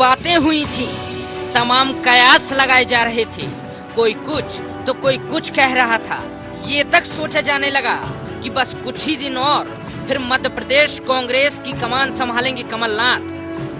बातें हुई थी, तमाम कयास लगाए जा रहे थे, कोई कुछ तो कोई कुछ कह रहा था। ये तक सोचा जाने लगा कि बस कुछ ही दिन और फिर मध्य प्रदेश कांग्रेस की कमान संभालेंगे कमलनाथ।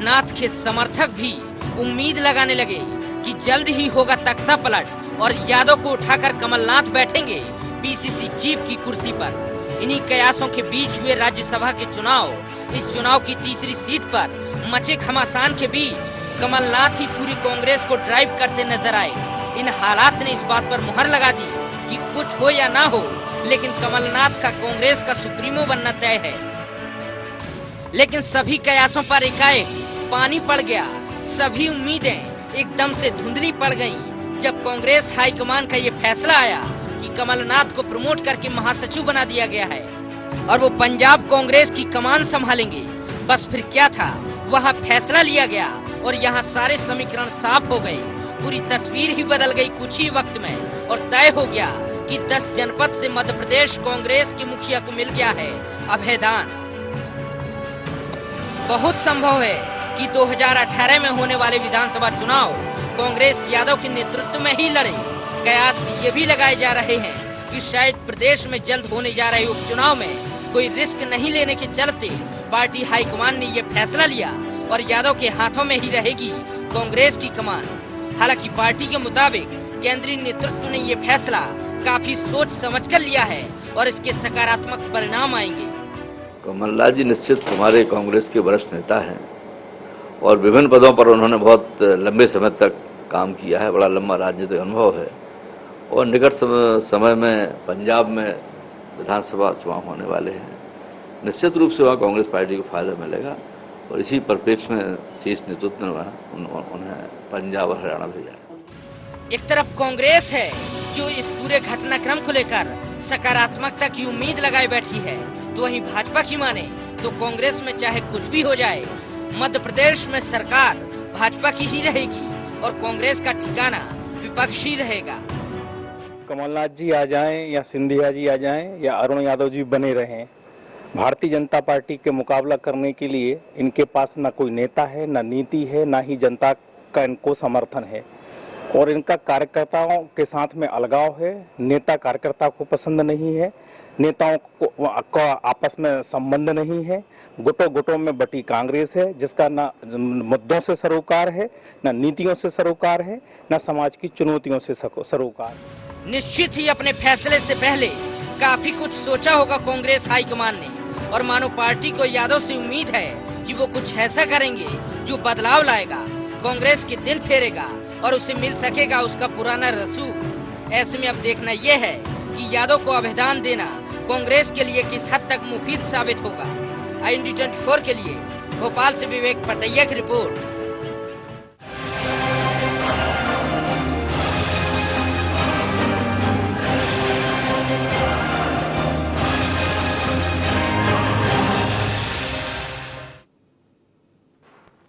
नाथ के समर्थक भी उम्मीद लगाने लगे कि जल्द ही होगा तख्ता पलट और यादव को उठाकर कमलनाथ बैठेंगे पीसीसी चीफ की कुर्सी पर। इन्हीं कयासों के बीच हुए राज्यसभा के चुनाव। इस चुनाव की तीसरी सीट पर मचे घमासान के बीच कमलनाथ ही पूरी कांग्रेस को ड्राइव करते नजर आए। इन हालात ने इस बात पर मुहर लगा दी कि कुछ हो या ना हो, लेकिन कमलनाथ का कांग्रेस का सुप्रीमो बनना तय है। लेकिन सभी कयासों पर एकाएक पानी पड़ गया। सभी उम्मीदें एकदम से धुंधली पड़ गईं जब कांग्रेस हाईकमान का ये फैसला आया कि कमलनाथ को प्रमोट करके महासचिव बना दिया गया है और वो पंजाब कांग्रेस की कमान संभालेंगे। बस फिर क्या था, वहाँ फैसला लिया गया और यहाँ सारे समीकरण साफ हो गए। पूरी तस्वीर ही बदल गई कुछ ही वक्त में और तय हो गया कि 10 जनपद से मध्य प्रदेश कांग्रेस के मुखिया को मिल गया है अभयदान। बहुत संभव है कि 2018 में होने वाले विधानसभा चुनाव कांग्रेस यादव के नेतृत्व में ही लड़े। कयास ये भी लगाए जा रहे हैं कि शायद प्रदेश में जल्द होने जा रहे उपचुनाव में कोई रिस्क नहीं लेने के चलते पार्टी हाईकमान ने ये फैसला लिया और यादव के हाथों में ही रहेगी कांग्रेस की कमान। हालांकि पार्टी के मुताबिक केंद्रीय नेतृत्व ने ये फैसला काफी सोच समझकर लिया है और इसके सकारात्मक परिणाम आएंगे। कमलनाथ जी निश्चित हमारे कांग्रेस के वरिष्ठ नेता हैं और विभिन्न पदों पर उन्होंने बहुत लंबे समय तक काम किया है, बड़ा लंबा राजनीतिक अनुभव है और निकट समय में पंजाब में विधानसभा चुनाव होने वाले हैं। निश्चित रूप से वहाँ कांग्रेस पार्टी को फायदा मिलेगा और इसी परिप्रेक्ष्य में शीर्ष नेतृत्व ने उन्हें पंजाब और हरियाणा भेजा है। एक तरफ कांग्रेस है जो इस पूरे घटनाक्रम को लेकर सकारात्मकता की उम्मीद लगाए बैठी है, तो वहीं भाजपा की माने तो कांग्रेस में चाहे कुछ भी हो जाए, मध्य प्रदेश में सरकार भाजपा की ही रहेगी और कांग्रेस का ठिकाना विपक्ष ही रहेगा। कमलनाथ जी आ जाएं या सिंधिया जी आ जाएं या अरुण यादव जी बने रहें, भारतीय जनता पार्टी के मुकाबला करने के लिए इनके पास न कोई नेता है, न नीति है, न ही जनता का इनको समर्थन है और इनका कार्यकर्ताओं के साथ में अलगाव है। नेता कार्यकर्ता को पसंद नहीं है, नेताओं को आपस में संबंध नहीं है। गुटों में बटी कांग्रेस है जिसका न मुद्दों से सरोकार है, न नीतियों से सरोकार है, न समाज की चुनौतियों से सरोकार। निश्चित ही अपने फैसले से पहले काफी कुछ सोचा होगा कांग्रेस हाईकमान ने और मानो पार्टी को यादव से उम्मीद है कि वो कुछ ऐसा करेंगे जो बदलाव लाएगा, कांग्रेस के दिन फेरेगा और उसे मिल सकेगा उसका पुराना रसूख। ऐसे में अब देखना यह है कि यादव को अभयदान देना कांग्रेस के लिए किस हद तक मुफीद साबित होगा। IND24 के लिए भोपाल से विवेक पटैया की रिपोर्ट।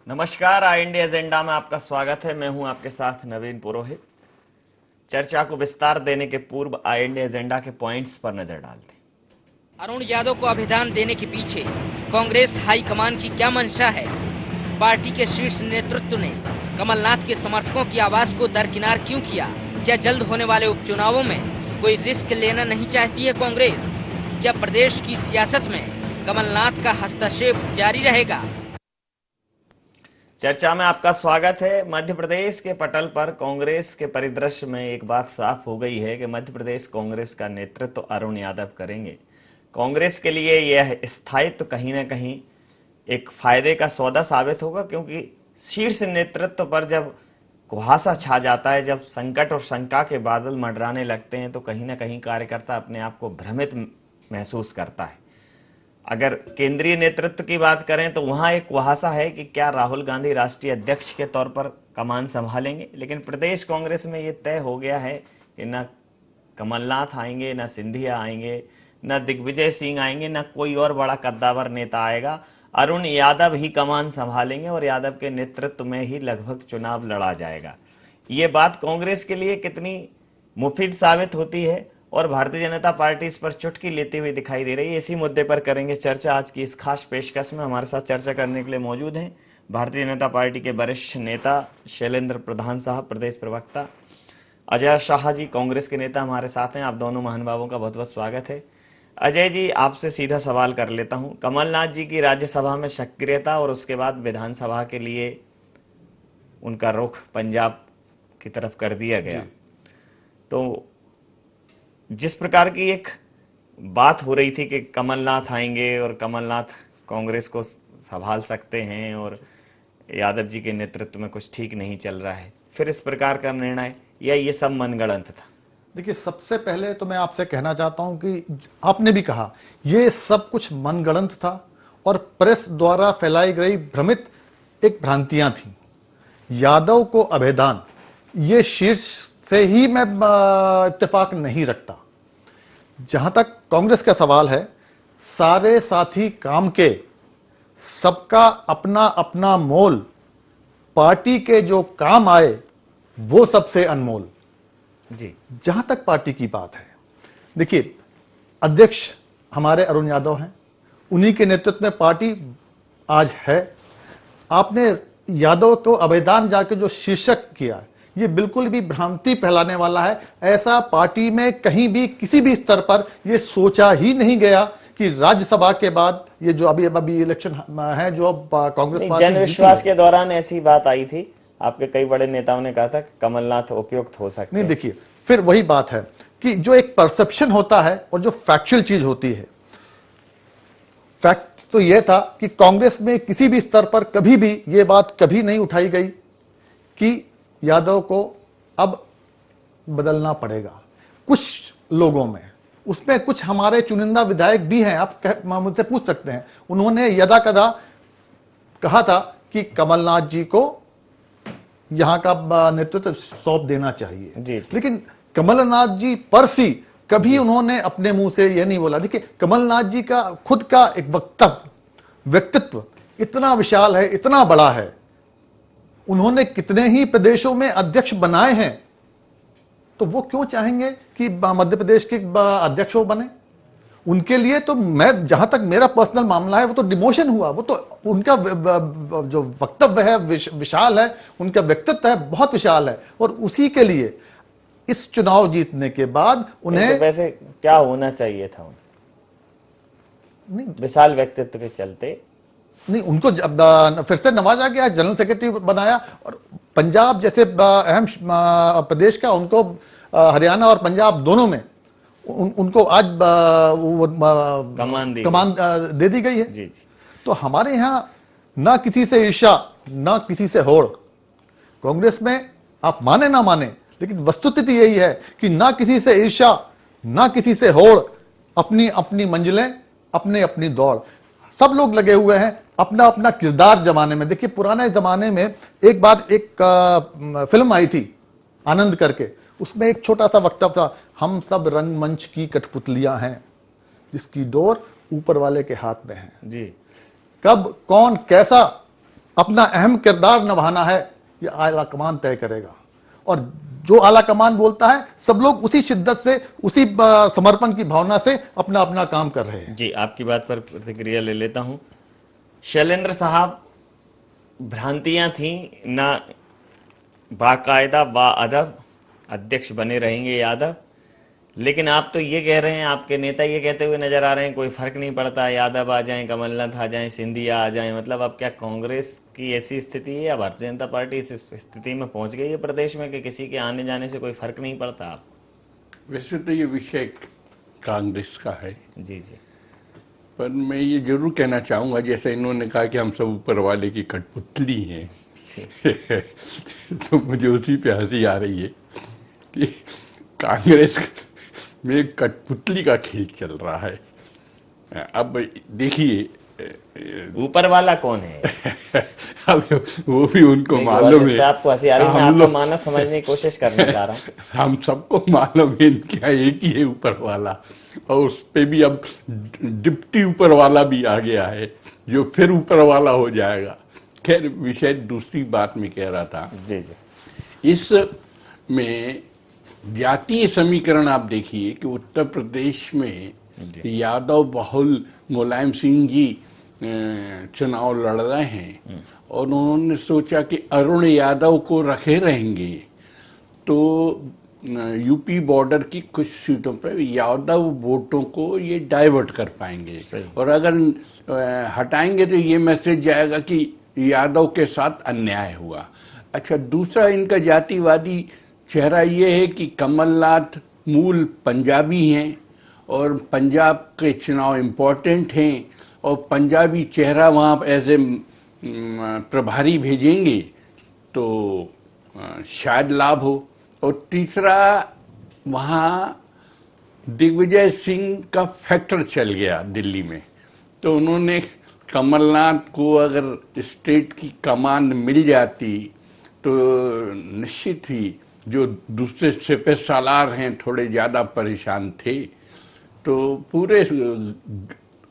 नमस्कार, IND एजेंडा में आपका स्वागत है। मैं हूं आपके साथ नवीन पुरोहित। चर्चा को विस्तार देने के पूर्व IND एजेंडा के पॉइंट्स पर नजर डालते हैं। अरुण यादव को अभयदान देने के पीछे कांग्रेस हाईकमान की क्या मंशा है? पार्टी के शीर्ष नेतृत्व ने कमलनाथ के समर्थकों की आवाज को दरकिनार क्यों किया? क्या जल्द होने वाले उपचुनावों में कोई रिस्क लेना नहीं चाहती है कांग्रेस? क्या प्रदेश की सियासत में कमलनाथ का हस्तक्षेप जारी रहेगा? चर्चा में आपका स्वागत है। मध्य प्रदेश के पटल पर कांग्रेस के परिदृश्य में एक बात साफ हो गई है कि मध्य प्रदेश कांग्रेस का नेतृत्व अरुण यादव करेंगे। कांग्रेस के लिए यह स्थायित्व कहीं ना कहीं एक फायदे का सौदा साबित होगा, क्योंकि शीर्ष नेतृत्व पर जब कुहासा छा जाता है, जब संकट और शंका के बादल मंडराने लगते हैं, तो कहीं ना कहीं कार्यकर्ता अपने आप को भ्रमित महसूस करता है। अगर केंद्रीय नेतृत्व की बात करें तो वहां एक कुहासा है कि क्या राहुल गांधी राष्ट्रीय अध्यक्ष के तौर पर कमान संभालेंगे, लेकिन प्रदेश कांग्रेस में यह तय हो गया है कि न कमलनाथ आएंगे, न सिंधिया आएंगे, न दिग्विजय सिंह आएंगे, न कोई और बड़ा कद्दावर नेता आएगा। अरुण यादव ही कमान संभालेंगे और यादव के नेतृत्व में ही लगभग चुनाव लड़ा जाएगा। ये बात कांग्रेस के लिए कितनी मुफीद साबित होती है और भारतीय जनता पार्टी इस पर चुटकी लेती हुई दिखाई दे रही है, इसी मुद्दे पर करेंगे चर्चा आज की इस खास पेशकश में। हमारे साथ चर्चा करने के लिए मौजूद हैं भारतीय जनता पार्टी के वरिष्ठ नेता शैलेंद्र प्रधान साहब, प्रदेश प्रवक्ता अजय शाह जी, कांग्रेस के नेता हमारे साथ हैं। आप दोनों महानुभावों का बहुत बहुत स्वागत है। अजय जी, आपसे सीधा सवाल कर लेता हूं। कमलनाथ जी की राज्यसभा में सक्रियता और उसके बाद विधानसभा के लिए उनका रुख पंजाब की तरफ कर दिया गया, तो जिस प्रकार की एक बात हो रही थी कि कमलनाथ आएंगे और कमलनाथ कांग्रेस को संभाल सकते हैं और यादव जी के नेतृत्व में कुछ ठीक नहीं चल रहा है, फिर इस प्रकार का निर्णय या ये सब मनगढ़ंत था? देखिए, सबसे पहले तो मैं आपसे कहना चाहता हूं कि आपने भी कहा ये सब कुछ मनगढ़ंत था और प्रेस द्वारा फैलाई गई भ्रमित एक भ्रांतियां थी। यादव को अभेदान, ये शीर्ष से ही मैं इत्तेफाक नहीं रखता। जहां तक कांग्रेस का सवाल है, सारे साथी काम के, सबका अपना अपना मोल, पार्टी के जो काम आए वो सबसे अनमोल। जी, जहां तक पार्टी की बात है, देखिए, अध्यक्ष हमारे अरुण यादव हैं, उन्हीं के नेतृत्व में पार्टी आज है। आपने यादव को अभेदान जाके जो शीर्षक किया, ये बिल्कुल भी भ्रांति फैलाने वाला है। ऐसा पार्टी में कहीं भी किसी भी स्तर पर यह सोचा ही नहीं गया कि राज्यसभा के बाद ये जो अभी इलेक्शन है, जो कांग्रेस पार्टी जन विश्वास के दौरान ऐसी बात आई थी, आपके कई बड़े नेताओं ने कहा था कि कमलनाथ उपयुक्त हो सकते हैं। नहीं, देखिए, फिर वही बात है कि जो एक परसेप्शन होता है और जो फैक्चुअल चीज होती है, फैक्ट तो यह था कि कांग्रेस में किसी भी स्तर पर कभी भी यह बात कभी नहीं उठाई गई कि यादव को अब बदलना पड़ेगा। कुछ लोगों में, उसमें कुछ हमारे चुनिंदा विधायक भी हैं, आप मुझसे पूछ सकते हैं, उन्होंने यदा कदा कहा था कि कमलनाथ जी को यहां का नेतृत्व सौंप देना चाहिए। जी। लेकिन कमलनाथ जी पर सी कभी उन्होंने अपने मुंह से यह नहीं बोला। देखिए, कमलनाथ जी का खुद का एक व्यक्तित्व इतना विशाल है, इतना बड़ा है, उन्होंने कितने ही प्रदेशों में अध्यक्ष बनाए हैं, तो वो क्यों चाहेंगे कि मध्य प्रदेश के अध्यक्ष वो बने? उनके लिए तो, मैं जहां तक मेरा पर्सनल मामला है, वो तो डिमोशन हुआ। वो तो उनका जो वक्तव्य है विशाल है, उनका व्यक्तित्व है बहुत विशाल है, और उसी के लिए इस चुनाव जीतने के बाद उन्हें तो वैसे क्या होना चाहिए था नहीं, विशाल व्यक्तित्व के चलते? नहीं, उनको फिर से नवाजा गया, जनरल सेक्रेटरी बनाया, और पंजाब जैसे अहम प्रदेश का उनको हरियाणा और पंजाब दोनों में उनको आज कमान दे दी गई है। जी जी। तो हमारे यहां ना किसी से ईर्ष्या, ना किसी से होड़। कांग्रेस में आप माने ना माने, लेकिन वस्तुस्थिति यही है कि ना किसी से ईर्ष्या, ना किसी से होड़, अपनी अपनी मंजिलें, अपने अपनी दौड़, सब लोग लगे हुए हैं अपना अपना किरदार जमाने में। देखिए, पुराने जमाने में एक बार एक फिल्म आई थी आनंद करके, उसमें एक छोटा सा वक्तव्य था, हम सब रंगमंच की कठपुतलियां हैं जिसकी डोर ऊपर वाले के हाथ में है। जी। कब कौन कैसा अपना अहम किरदार निभाना है, ये आला कमान तय करेगा, और जो आला कमान बोलता है, सब लोग उसी शिद्दत से, उसी समर्पण की भावना से अपना अपना काम कर रहे हैं। जी, आपकी बात पर प्रतिक्रिया ले लेता हूं। शैलेंद्र साहब, भ्रांतियां थी ना, बाकायदा बाअदब अध्यक्ष बने रहेंगे यादव, लेकिन आप तो ये कह रहे हैं, आपके नेता ये कहते हुए नजर आ रहे हैं, कोई फर्क नहीं पड़ता, यादव आ जाएं, कमलनाथ आ जाएं, सिंधिया आ जाएं। मतलब अब क्या कांग्रेस की ऐसी स्थिति है या भारतीय जनता पार्टी इस स्थिति में पहुंच गई है प्रदेश में कि किसी के आने जाने से कोई फर्क नहीं पड़ता आपको? वैसे तो ये विषय कांग्रेस का है। जी जी। पर मैं ये जरूर कहना चाहूंगा, जैसे इन्होंने कहा कि हम सब ऊपर वाले की कठपुतली हैं, तो मुझे उसी पे हंसी आ रही है कि कांग्रेस में कठपुतली का खेल चल रहा है। अब देखिए, ऊपर वाला कौन है? अब वो भी उनको मालूम है। आपको हंसी आ रही है, मैं आपको मानस समझने की कोशिश करने जा रहा हूँ। हम सबको मालूम है इनका एक ही है ऊपर वाला, और उस पे भी अब डिप्टी ऊपर वाला भी आ गया है, जो फिर ऊपर वाला हो जाएगा। खैर, विषय दूसरी बात में कह रहा था। जी जी। इस में जातीय समीकरण आप देखिए कि उत्तर प्रदेश में यादव बहुल मुलायम सिंह जी चुनाव लड़ रहे हैं और उन्होंने सोचा कि अरुण यादव को रखे रहेंगे तो यूपी बॉर्डर की कुछ सीटों पर यादव वोटों को ये डाइवर्ट कर पाएंगे और अगर हटाएंगे तो ये मैसेज जाएगा कि यादव के साथ अन्याय हुआ। अच्छा, दूसरा इनका जातिवादी चेहरा ये है कि कमलनाथ मूल पंजाबी हैं और पंजाब के चुनाव इम्पोर्टेंट हैं और पंजाबी चेहरा वहाँ एज ए प्रभारी भेजेंगे तो शायद लाभ हो। और तीसरा, वहाँ दिग्विजय सिंह का फैक्टर चल गया दिल्ली में, तो उन्होंने कमलनाथ को अगर स्टेट की कमान मिल जाती तो निश्चित ही जो दूसरे सिपह सालार हैं थोड़े ज़्यादा परेशान थे, तो पूरे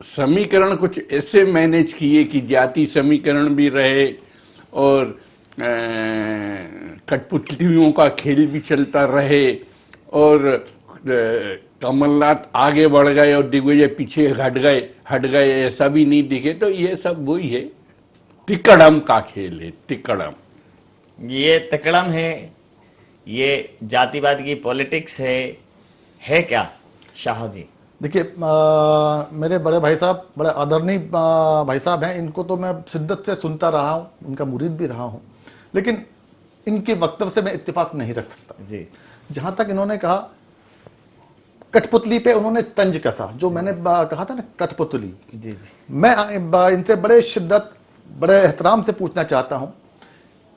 समीकरण कुछ ऐसे मैनेज किए कि जाति समीकरण भी रहे और कठपुतलियों का खेल भी चलता रहे और कमलनाथ आगे बढ़ गए और दिग्विजय पीछे हट गए ऐसा भी नहीं दिखे। तो ये सब वही है, तिकड़म का खेल है, तिकड़म। ये तिकड़म है, ये जातिवाद की पॉलिटिक्स है क्या शाह जी? देखिए, मेरे बड़े भाई साहब, बड़े आदरणीय भाई साहब हैं, इनको तो मैं शिद्दत से सुनता रहा हूं, उनका मुरीद भी रहा हूं, लेकिन इनके वक्तव्य से मैं इत्तेफाक नहीं रख सकता जी। जहां तक इन्होंने कहा कठपुतली पे उन्होंने तंज कसा, जो मैंने कहा था ना कठपुतली जी जी, मैं इनसे बड़े शिद्दत बड़े एहतराम से पूछना चाहता हूं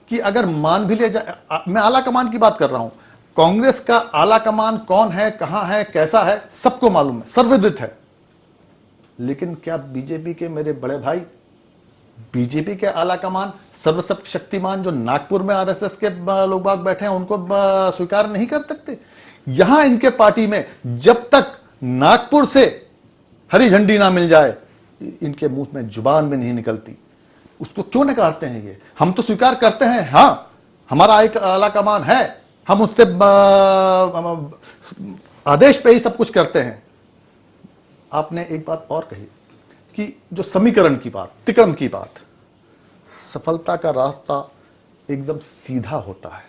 कि अगर मान भी ले जाए, मैं आला कमान की बात कर रहा हूं, कांग्रेस का आला कमान कौन है, कहां है, कैसा है, सबको मालूम है, सर्वविदित है, लेकिन क्या बीजेपी के मेरे बड़े भाई, बीजेपी के आला कमान सर्वशक्तिमान जो नागपुर में आरएसएस के लोग बाग बैठे हैं उनको स्वीकार नहीं कर सकते? यहां इनके पार्टी में जब तक नागपुर से हरी झंडी ना मिल जाए इनके मुंह में जुबान में नहीं निकलती। उसको क्यों नकारते हैं ये? हम तो स्वीकार करते हैं, हां हमारा एक आला कमान है, हम उससे आदेश पे ही सब कुछ करते हैं। आपने एक बात और कही कि जो समीकरण की बात, तिकड़म की बात, सफलता का रास्ता एकदम सीधा होता है।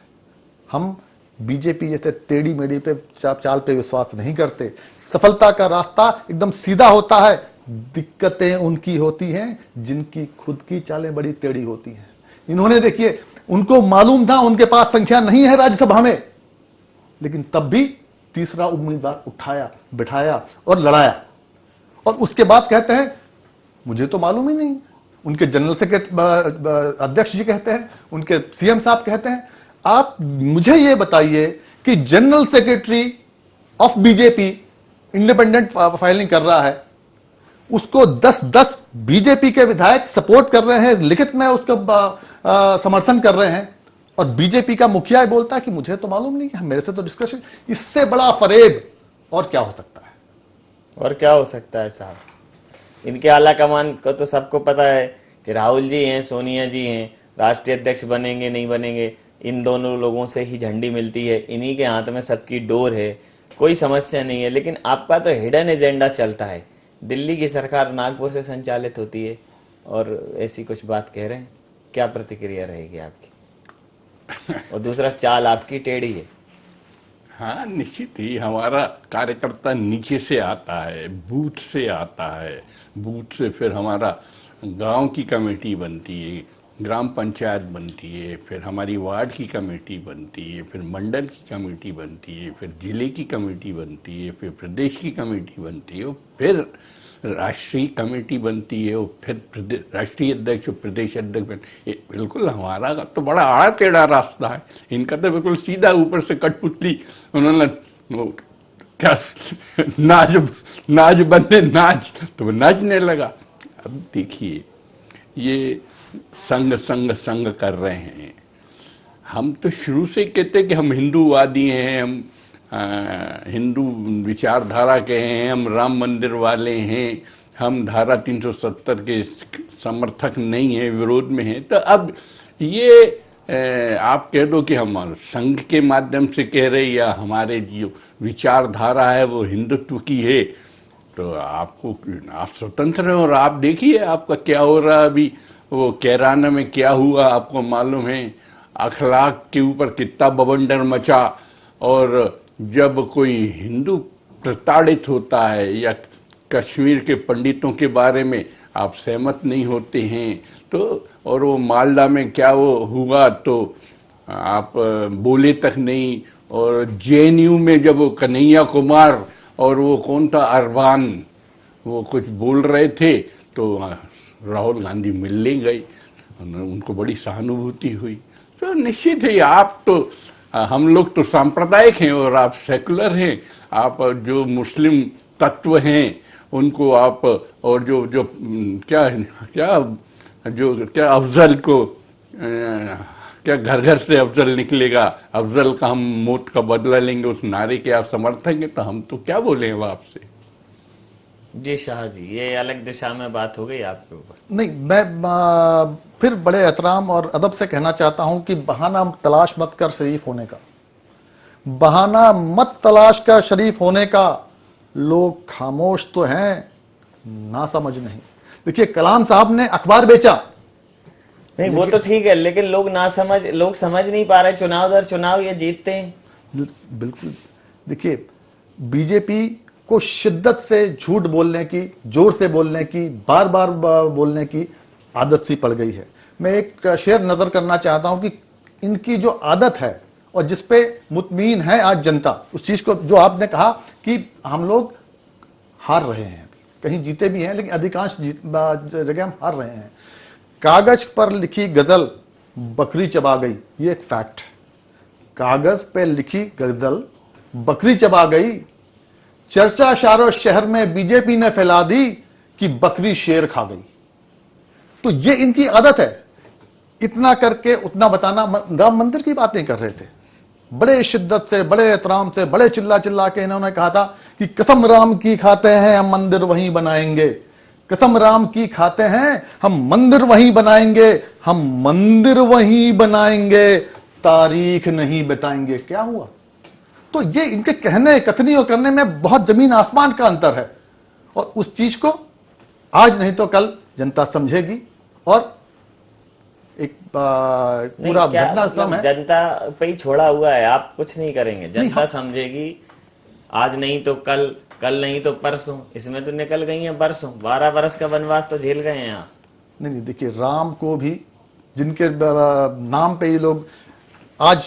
हम बीजेपी जैसे टेढ़ी मेढ़ी पे चाल पे विश्वास नहीं करते। सफलता का रास्ता एकदम सीधा होता है, दिक्कतें उनकी होती हैं जिनकी खुद की चालें बड़ी टेढ़ी होती हैं। इन्होंने देखिए, उनको मालूम था उनके पास संख्या नहीं है राज्यसभा में, लेकिन तब भी तीसरा उम्मीदवार उठाया, बिठाया और लड़ाया, और उसके बाद कहते हैं मुझे तो मालूम ही नहीं। उनके जनरल सेक्रेटरी अध्यक्ष जी कहते हैं, उनके सीएम साहब कहते हैं, आप मुझे यह बताइए कि general secretary of BJP independent filing कर रहा है, उसको 10-10 बीजेपी के विधायक सपोर्ट कर रहे हैं, लिखित में उसका समर्थन कर रहे हैं, और बीजेपी का मुखिया बोलता है कि मुझे तो मालूम नहीं है, मेरे से तो डिस्कशन। इससे बड़ा फरेब और क्या हो सकता है? और क्या हो सकता है साहब? इनके आला कमान को तो सबको पता है कि राहुल जी हैं, सोनिया जी हैं, राष्ट्रीय अध्यक्ष बनेंगे नहीं बनेंगे, इन दोनों लोगों से ही झंडी मिलती है, इन्हीं के हाथ में सबकी डोर है, कोई समस्या नहीं है। लेकिन आपका तो हिडन एजेंडा चलता है। दिल्ली की सरकार नागपुर से संचालित होती है और ऐसी कुछ बात कह रहे हैं, क्या प्रतिक्रिया रहेगी आपकी? और दूसरा, चाल आपकी टेढ़ी है। हाँ, निश्चित ही हमारा कार्यकर्ता नीचे से आता है, बूथ से आता है, बूथ से फिर हमारा गांव की कमेटी बनती है, ग्राम पंचायत बनती है, फिर हमारी वार्ड की कमेटी बनती है, फिर मंडल की कमेटी बनती है, फिर जिले की कमेटी बनती है, फिर प्रदेश की कमेटी बनती है, और फिर राष्ट्रीय कमेटी बनती है, और फिर राष्ट्रीय अध्यक्ष और प्रदेश अध्यक्ष। बिल्कुल हमारा तो बड़ा आड़ा टेढ़ा रास्ता है, इनका तो बिल्कुल सीधा, ऊपर से कठपुतली। उन्होंने क्या नाच बंदे नाच, तो वो नाचने लगा। अब देखिए, ये संग कर रहे हैं। हम तो शुरू से कहते कि हम हिंदूवादी हैं, हम हिंदू विचारधारा के हैं, हम राम मंदिर वाले हैं, हम धारा 370 के समर्थक नहीं हैं, विरोध में हैं। तो अब ये आप कह दो कि हम संघ के माध्यम से कह रहे, या हमारे जो विचारधारा है वो हिंदुत्व की है, तो आपको, आप स्वतंत्र हैं और आप देखिए आपका क्या हो रहा है अभी। वो कैराना में क्या हुआ आपको मालूम है, अखलाक के ऊपर कितना बवंडर मचा। और जब कोई हिंदू प्रताड़ित होता है या कश्मीर के पंडितों के बारे में आप सहमत नहीं होते हैं तो, और वो मालदा में क्या वो हुआ तो आप बोले तक नहीं। और जेएनयू में जब वो कन्हैया कुमार और वो कौन था अरबान, वो कुछ बोल रहे थे तो राहुल गांधी मिलने गए, उनको बड़ी सहानुभूति हुई। तो निश्चित है आप तो, हम लोग तो सांप्रदायिक हैं और आप सेकुलर हैं। आप जो मुस्लिम तत्व हैं उनको आप, और जो जो क्या क्या जो क्या अफजल को क्या घर घर से अफजल निकलेगा, अफजल का हम मौत का बदला लेंगे, उस नारे के आप समर्थक हैं तो हम तो क्या बोले अब आपसे। जी शाह जी, ये अलग दिशा में बात हो गई आपके ऊपर। नहीं, मैं फिर बड़े एहतराम और अदब से कहना चाहता हूं कि बहाना तलाश मत कर शरीफ होने का, बहाना मत तलाश कर शरीफ होने का। लोग खामोश तो हैं, ना समझ नहीं। देखिए कलाम साहब ने अखबार बेचा, नहीं वो तो ठीक है, लेकिन लोग लोग समझ नहीं पा रहे, चुनाव दर चुनाव ये जीतते हैं। बिल्कुल। देखिए बीजेपी को शिद्दत से झूठ बोलने की, जोर से बोलने की, बार बार बोलने की आदत सी पड़ गई है। मैं एक शेर नजर करना चाहता हूं कि इनकी जो आदत है और जिसपे मुतमीन है आज जनता, उस चीज को जो आपने कहा कि हम लोग हार रहे हैं, कहीं जीते भी हैं लेकिन अधिकांश जगह हम हार रहे हैं। कागज पर लिखी गजल बकरी चबा गई, ये एक फैक्ट है। कागज पे लिखी गजल बकरी चबा गई, चर्चा शारो शहर में बीजेपी ने फैला दी कि बकरी शेर खा गई। तो ये इनकी आदत है, इतना करके उतना बताना। राम मंदिर की बातें कर रहे थे, बड़े शिद्दत से, बड़े एहतराम से, बड़े चिल्ला चिल्ला के इन्होंने कहा था कि कसम राम की खाते हैं हम मंदिर वहीं बनाएंगे, कसम राम की खाते हैं हम मंदिर वहीं बनाएंगे, हम मंदिर वहीं बनाएंगे, तारीख नहीं बताएंगे। क्या हुआ? तो ये इनके कहने, कथनी और करने में बहुत जमीन आसमान का अंतर है। और उस चीज को आज नहीं तो कल जनता समझेगी और एक पूरा घटनाक्रम है। जनता पे ही छोड़ा हुआ है, आप कुछ नहीं करेंगे, जनता समझेगी। आज नहीं तो कल, कल नहीं तो परसों, इसमें तो निकल गई हैं बरसों। 12 बरस का वनवास तो झेल गए हैं आप। नहीं, देखिए राम को भी, जिनके नाम पे ये लोग आज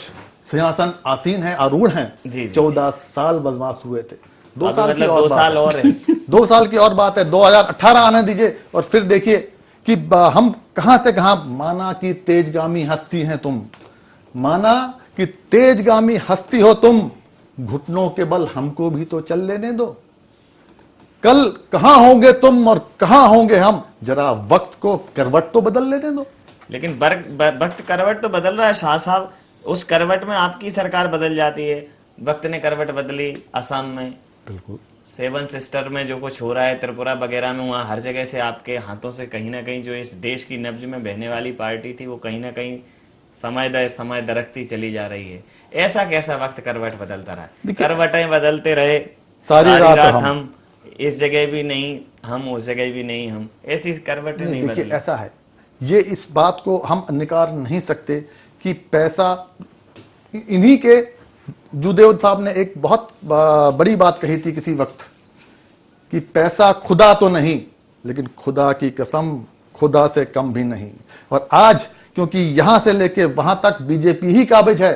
सिंहासन आसीन है, आरूढ़ हैं, 14 साल वनवास हुए थे। 2 साल की और 2 साल और है। 2 साल की और बात है, 2018 आने दीजिए और फिर देखिए कि हम कहां से कहां। माना कि तेजगामी हस्ती हैं तुम, माना कि तेजगामी हस्ती हो तुम, घुटनों के बल हमको भी तो चल लेने दो। कल कहां होंगे तुम और कहां होंगे हम, जरा वक्त को करवट तो बदल लेने दो। लेकिन वक्त करवट तो बदल रहा है शाह साहब, उस करवट में आपकी सरकार बदल जाती है। वक्त ने करवट बदली असम में, बिल्कुल 7 सिस्टर में जो कुछ हो रहा है, त्रिपुरा वगैरह में, वहां हर जगह से आपके हाथों से कहीं ना कहीं जो इस देश की नब्ज में बहने वाली पार्टी थी वो कहीं ना कहीं समय दर समय दरकती चली जा रही है। ऐसा कैसा वक्त करवट बदलता रहा? करवटें बदलते रहे सारी रात हम इस जगह भी नहीं हम, उस जगह भी नहीं हम, ऐसी करवटें नहीं बदली। ऐसा है, ये इस बात को हम नकार नहीं सकते कि पैसा, इन्हीं के जुदेव साहब ने एक बहुत बड़ी बात कही थी किसी वक्त कि पैसा खुदा तो नहीं, लेकिन खुदा की कसम खुदा से कम भी नहीं। और आज क्योंकि यहां से लेके वहां तक बीजेपी ही काबिज है,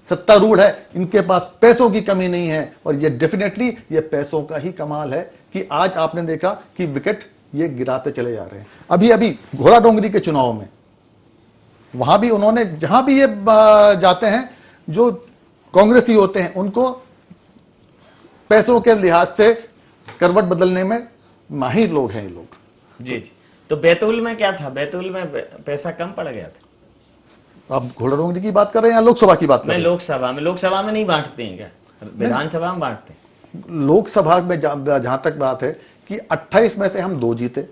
सत्तारूढ़ है, इनके पास पैसों की कमी नहीं है। और ये डेफिनेटली ये पैसों का ही कमाल है कि आज आपने देखा कि विकेट ये गिराते चले जा रहे हैं। अभी अभी घोड़ा डोंगरी के चुनाव में वहां भी उन्होंने, जहां भी ये जाते हैं, जो कांग्रेसी होते हैं उनको पैसों के लिहाज से करवट बदलने में माहिर लोग हैं ये लोग। जी जी। तो बैतूल में क्या था? बैतूल में पैसा कम पड़ गया था। आप घोड़ा डोंगरी की बात कर रहे हैं या लोकसभा की बात कर रहे हैं? लोकसभा में नहीं बांटते हैं क्या? विधानसभा में बांटते हैं। लोकसभा में जहां तक बात है कि 28 में से हम 2 जीते,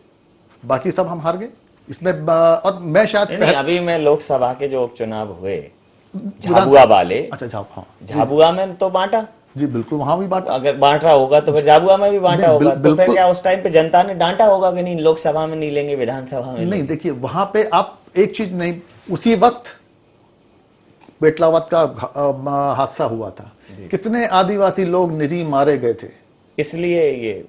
बाकी सब हम हार गए इसमें। और मैं शायद नहीं, अभी मैं लोकसभा के जो उपचुनाव हुए झाबुआ वाले, अच्छा झाबुआ में तो बांटा, जी बिल्कुल, वहां भी बांटा। अगर बांट रहा होगा तो फिर झाबुआ में भी बांटा नहीं, होगा, तो फिर बिल्कुल। क्या उस टाइम पे जनता ने डांटा होगा कि नहीं लोकसभा में नहीं लेंगे, विधानसभा में नहीं, लेंगे? देखिए वहां पे आप एक चीज नहीं, उसी वक्त पेटलावत का हादसा हुआ था, कितने आदिवासी लोग निरीह मारे गए थे। इसलिए ये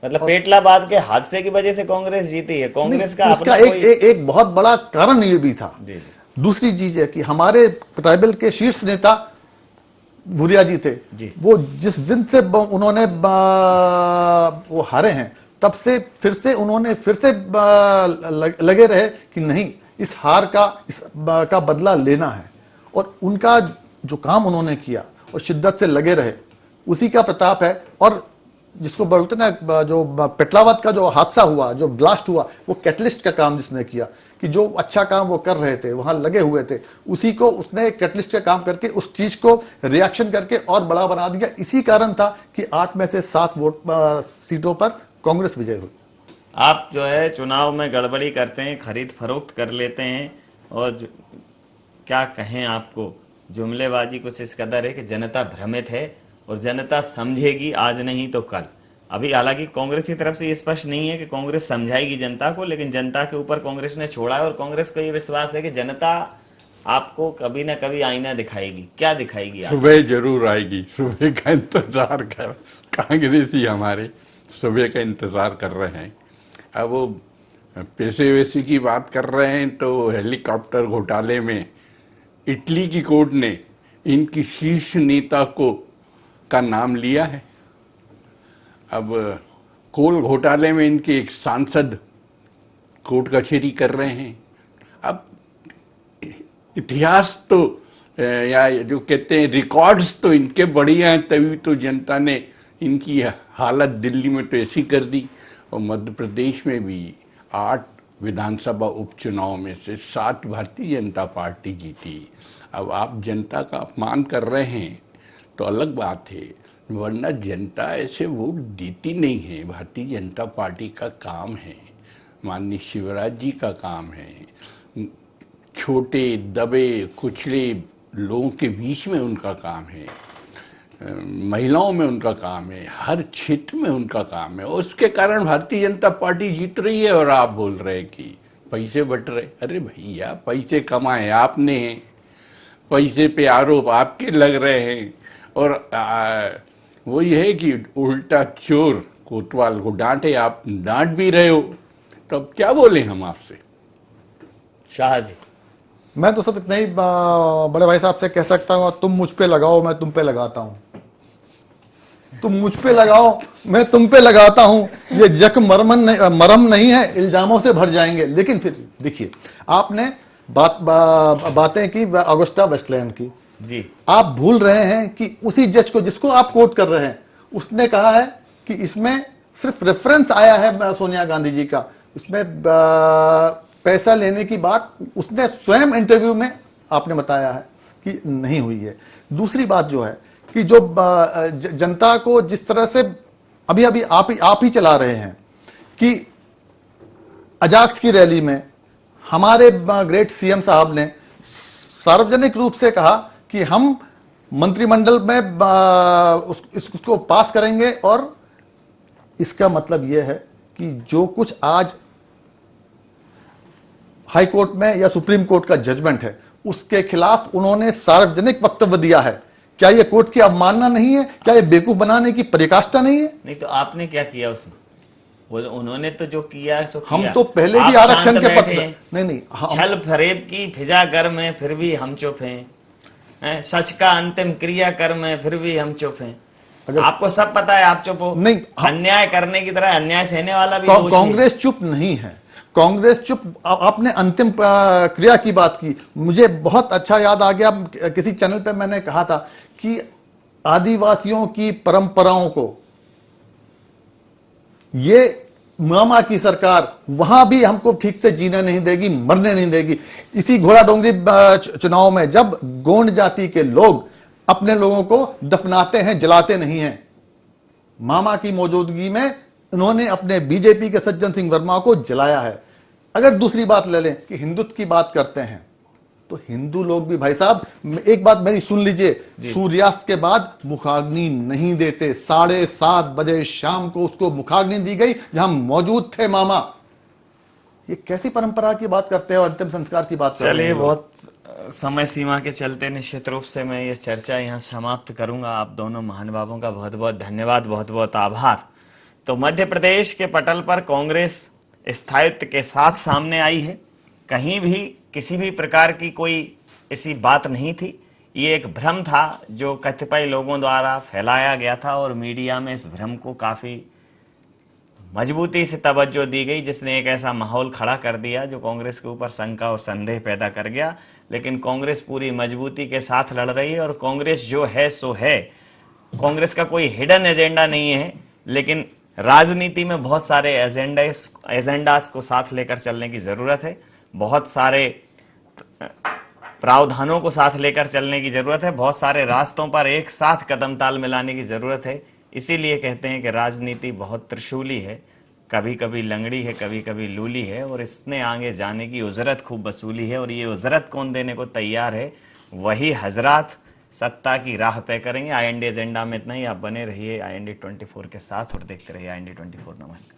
मतलब पेटलाबाद के हादसे की वजह से कांग्रेस जीती है। कांग्रेस का उसका अपना एक बहुत बड़ा कारण ये भी था। जी, दूसरी चीज है कि हमारे ट्राइबल के शीर्ष नेता भूरिया जी थे, जी। वो जिस दिन से उन्होंने वो हारे हैं, तब से फिर से उन्होंने लगे रहे कि नहीं, इस हार का बदला लेना है। और उनका जो काम उन्होंने किया और शिद्दत से लगे रहे, उसी का प्रताप है। और जिसको बोलते ना, जो पेटलावत का जो हादसा हुआ, जो ब्लास्ट हुआ, वो कैटलिस्ट का काम जिसने किया, कि जो अच्छा काम वो कर रहे थे, वहां लगे हुए थे, उसी को उसने कैटलिस्ट का काम करके उस चीज को रिएक्शन करके और बड़ा बना दिया। इसी कारण था कि 8 में से 7 सीटों पर कांग्रेस विजय हुई। आप जो है चुनाव में गड़बड़ी करते हैं, खरीद फरोख्त कर लेते हैं, और क्या कहें आपको, जुमलेबाजी कुछ इस कदर है कि जनता भ्रमित है और जनता समझेगी आज नहीं तो कल। अभी हालांकि कांग्रेस की तरफ से ये स्पष्ट नहीं है कि कांग्रेस समझाएगी जनता को, लेकिन जनता के ऊपर कांग्रेस ने छोड़ा है और कांग्रेस को ये विश्वास है कि जनता आपको कभी ना कभी आईना दिखाएगी। क्या दिखाएगी? सुबह जरूर आएगी, सुबह का इंतजार कर, कांग्रेसी हमारे सुबह का इंतजार कर रहे हैं। अब वो पैसे वैसे की बात कर रहे हैं, तो हेलीकॉप्टर घोटाले में इटली की कोर्ट ने इनकी शीर्ष नेता का नाम लिया है। अब कोल घोटाले में इनके एक सांसद कोर्ट कचहरी कर रहे हैं। अब इतिहास तो या जो कहते हैं रिकॉर्ड्स तो इनके बढ़िया हैं, तभी तो जनता ने इनकी हालत दिल्ली में तो ऐसी कर दी। और मध्य प्रदेश में भी 8 विधानसभा उपचुनाव में से 7 भारतीय जनता पार्टी जीती। अब आप जनता का अपमान कर रहे हैं तो अलग बात है, वरना जनता ऐसे वोट देती नहीं है। भारतीय जनता पार्टी का काम है, माननीय शिवराज जी का काम है, छोटे दबे कुचले लोगों के बीच में उनका काम है, महिलाओं में उनका काम है, हर क्षेत्र में उनका काम है। और उसके कारण भारतीय जनता पार्टी जीत रही है। और आप बोल रहे हैं कि पैसे बट रहे, अरे भैया पैसे कमाए आपने, पैसे पे आरोप आपके लग रहे हैं। और वो ये है कि उल्टा चोर कोतवाल को डांटे, आप डांट भी रहे हो, तो अब क्या बोले हम आपसे? शाह जी, मैं तो सब इतना ही बड़े भाई साहब से कह सकता हूँ, तुम मुझ पे लगाओ मैं तुम पे लगाता हूँ, तुम मुझ पे लगाओ मैं तुम पे लगाता हूँ। ये जख्म मरम नहीं है, इल्जामों से भर जाएंगे। लेकिन फिर देखिए, आपने बातें की अगुस्टा वेस्टलैंड की जी, आप भूल रहे हैं कि उसी जज को जिसको आप कोट कर रहे हैं, उसने कहा है कि इसमें सिर्फ रेफरेंस आया है सोनिया गांधी जी का, इसमें पैसा लेने की बात उसने स्वयं इंटरव्यू में आपने बताया है कि नहीं हुई है। दूसरी बात जो है कि जो जनता को जिस तरह से अभी आप ही चला रहे हैं कि अजाक्स की रैली में हमारे ग्रेट सीएम साहब ने सार्वजनिक रूप से कहा कि हम मंत्रिमंडल में इसको पास करेंगे। और इसका मतलब यह है कि जो कुछ आज हाई कोर्ट में या सुप्रीम कोर्ट का जजमेंट है, उसके खिलाफ उन्होंने सार्वजनिक वक्तव्य दिया है। क्या यह कोर्ट की अवमानना नहीं है? क्या यह बेवकूफ बनाने की पराकाष्ठा नहीं है? नहीं तो आपने क्या किया उसमें? उन्होंने तो जो किया सो किया। हम तो पहले भी आरक्षण के पक्ष में नहीं छल फरेब की फिजा कर में फिर भी हम चुप हैं, सच का अंतिम क्रिया कर में फिर भी हम चुप हैं। आपको सब पता है, आप चुप हो नहीं। अन्याय करने की तरह अन्याय सहने वाला भी कांग्रेस चुप नहीं है, कांग्रेस चुप। आपने अंतिम क्रिया की बात की, मुझे बहुत अच्छा याद आ गया, किसी चैनल पे मैंने कहा था कि आदिवासियों की परंपराओं को ये मामा की सरकार वहां भी हमको ठीक से जीने नहीं देगी, मरने नहीं देगी। इसी घोड़ा डोंगरी चुनाव में जब गोंड जाति के लोग अपने लोगों को दफनाते हैं, जलाते नहीं हैं, मामा की मौजूदगी में उन्होंने अपने बीजेपी के सज्जन सिंह वर्मा को जलाया है। अगर दूसरी बात ले लें कि हिंदुत्व की बात करते हैं, तो हिंदू लोग भी भाई साहब एक बात मेरी सुन लीजिए, सूर्यास्त के बाद मुखाग्नि नहीं देते। 7:30 बजे शाम को उसको मुखाग्नि दी गई जहां मौजूद थे मामा। ये कैसी परंपरा की बात करते हैं और अंतिम संस्कार की बात करते हैं। चलिए, बहुत समय सीमा के चलते निश्चित रूप से मैं ये चर्चा यहाँ समाप्त करूंगा। आप दोनों महानुभावों का बहुत बहुत धन्यवाद, बहुत बहुत आभार। तो मध्य प्रदेश के पटल पर कांग्रेस स्थायित्व के साथ सामने आई है। कहीं भी किसी भी प्रकार की कोई ऐसी बात नहीं थी। ये एक भ्रम था जो कतिपय लोगों द्वारा फैलाया गया था और मीडिया में इस भ्रम को काफी मजबूती से तवज्जो दी गई, जिसने एक ऐसा माहौल खड़ा कर दिया जो कांग्रेस के ऊपर शंका और संदेह पैदा कर गया। लेकिन कांग्रेस पूरी मजबूती के साथ लड़ रही है और कांग्रेस जो है सो है। कांग्रेस का कोई हिडन एजेंडा नहीं है, लेकिन राजनीति में बहुत सारे एजेंडास को साथ लेकर चलने की जरूरत है। बहुत सारे प्रावधानों को साथ लेकर चलने की जरूरत है। बहुत सारे रास्तों पर एक साथ कदम ताल मिलाने की जरूरत है। इसीलिए कहते हैं कि राजनीति बहुत त्रिशूली है, कभी कभी लंगड़ी है, कभी कभी लूली है, और इसने आगे जाने की उजरत खूब वसूली है। और ये उजरत कौन देने को तैयार है? वही हजरात सत्ता की राह तय करेंगे। IND एजेंडा में इतना ही। आप बने रहिए IND 24 के साथ और देखते रहिए IND 24। नमस्कार।